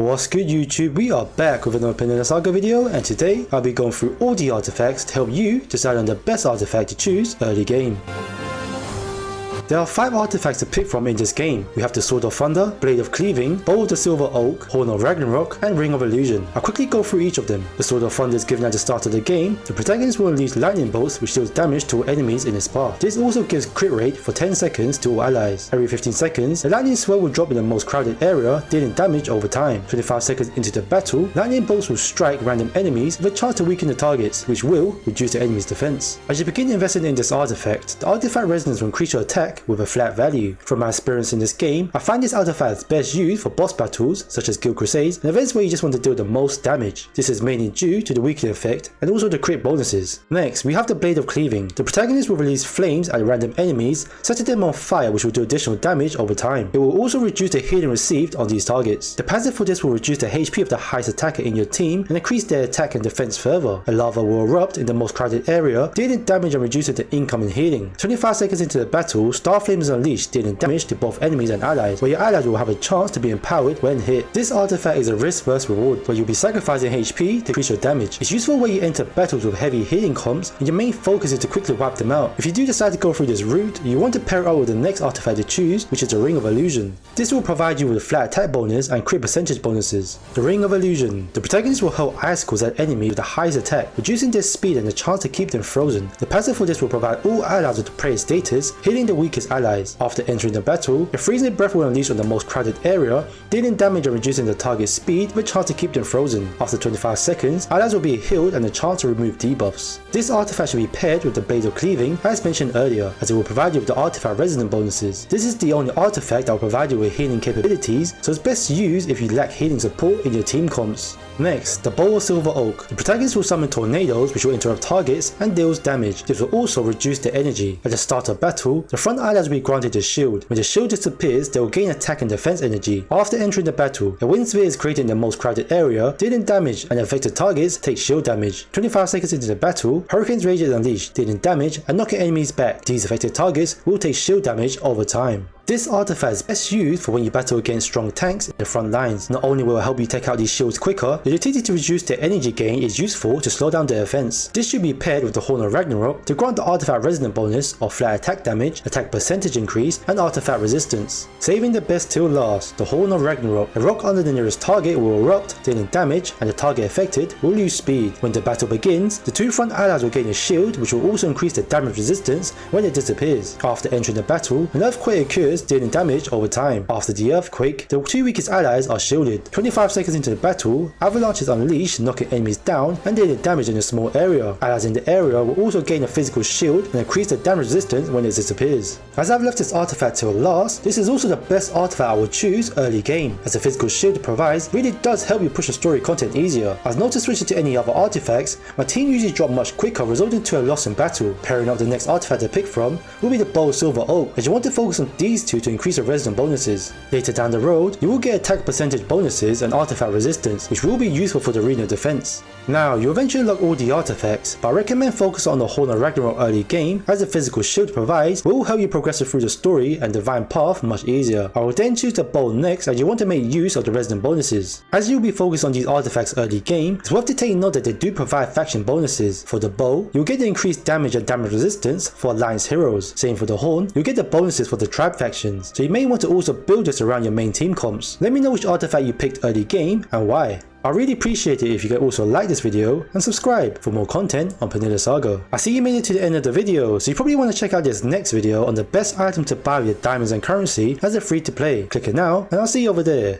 What's good YouTube, we are back with another Panilla Saga video, and today I'll be going through all the artifacts to help you decide on the best artifact to choose early game. There are 5 artifacts to pick from in this game. We have the Sword of Thunder, Blade of Cleaving, Bow of the Silver Oak, Horn of Ragnarok, and Ring of Illusion. I'll quickly go through each of them. The Sword of Thunder is given at the start of the game. The protagonist will unleash lightning bolts which deals damage to all enemies in its path. This also gives crit rate for 10 seconds to all allies. Every 15 seconds, the lightning swell will drop in the most crowded area, dealing damage over time. 25 seconds into the battle, lightning bolts will strike random enemies with a chance to weaken the targets, which will reduce the enemy's defense. As you begin investing in this artifact, the artifact resonance will increase your attack with a flat value. From my experience in this game, I find this artifact best used for boss battles such as Guild Crusades and events where you just want to deal the most damage. This is mainly due to the weakening effect and also the crit bonuses. Next, we have the Blade of Cleaving. The protagonist will release flames at random enemies, setting them on fire, which will do additional damage over time. It will also reduce the healing received on these targets. The passive for this will reduce the HP of the highest attacker in your team and increase their attack and defense further. A lava will erupt in the most crowded area, dealing damage and reducing the incoming healing. 25 seconds into the battle, Star Flame is unleashed, dealing damage to both enemies and allies, where your allies will have a chance to be empowered when hit. This artifact is a risk versus reward, where you'll be sacrificing HP to increase your damage. It's useful when you enter battles with heavy healing comps and your main focus is to quickly wipe them out. If you do decide to go through this route, you want to pair it up with the next artifact to choose, which is the Ring of Illusion. This will provide you with a flat attack bonus and crit percentage bonuses. The Ring of Illusion. The protagonist will hurl icicles at enemies with the highest attack, reducing their speed and the chance to keep them frozen. The passive for this will provide all allies with the prayer status, healing the weakest allies. After entering the battle, a freezing breath will unleash on the most crowded area, dealing damage and reducing the target's speed with a chance to keep them frozen. After 25 seconds, allies will be healed and a chance to remove debuffs. This artifact should be paired with the Blade of Cleaving as mentioned earlier, as it will provide you with the artifact resonant bonuses. This is the only artifact that will provide you with healing capabilities, so it's best used if you lack healing support in your team comps. Next, the Bow of Silver Oak. The protagonist will summon tornadoes which will interrupt targets and deals damage. This will also reduce their energy. At the start of battle, the front allies will be granted a shield. When the shield disappears, they will gain attack and defense energy. After entering the battle, a wind sphere is created in the most crowded area, dealing damage, and affected targets take shield damage. 25 seconds into the battle, Hurricane's Rage is unleashed, dealing damage and knocking enemies back. These affected targets will take shield damage over time. This artifact is best used for when you battle against strong tanks in the front lines. Not only will it help you take out these shields quicker, the utility to reduce their energy gain is useful to slow down their offense. This should be paired with the Horn of Ragnarok to grant the artifact resonant bonus of flat attack damage, attack percentage increase, and artifact resistance. Saving the best till last, the Horn of Ragnarok. A rock under the nearest target will erupt, dealing damage, and the target affected will lose speed. When the battle begins, the 2 front allies will gain a shield which will also increase the damage resistance when it disappears. After entering the battle, an earthquake occurs, dealing damage over time. After the earthquake, the 2 weakest allies are shielded. 25 seconds into the battle, Avalanche is unleashed, knocking enemies down and dealing damage in a small area. Allies in the area will also gain a physical shield and increase the damage resistance when it disappears. As I've left this artifact till last, this is also the best artifact I would choose early game, as the physical shield it provides really does help you push the story content easier. As not to switch it to any other artifacts, my team usually drop much quicker, resulting to a loss in battle. Pairing up the next artifact to pick from will be the Bow of Silver Oak, as you want to focus on these two to increase the resonant bonuses. Later down the road, you will get attack percentage bonuses and artifact resistance, which will be useful for the arena defense. Now, you eventually unlock all the artifacts, but I recommend focus on the Horn of Ragnarok early game, as the physical shield provides will help you progress through the story and divine path much easier. I will then choose the Bow next, as you want to make use of the resonant bonuses. As you'll be focused on these artifacts early game, it's worth to take note that they do provide faction bonuses. For the Bow, you'll get the increased damage and damage resistance for alliance heroes. Same for the Horn, you'll get the bonuses for the tribe factions, so you may want to also build this around your main team comps. Let me know which artifact you picked early game and why. I really appreciate it if you could also like this video and subscribe for more content on Panilla Saga. I see you made it to the end of the video, so you probably want to check out this next video on the best item to buy with your diamonds and currency as a free to play. Click it now and I'll see you over there.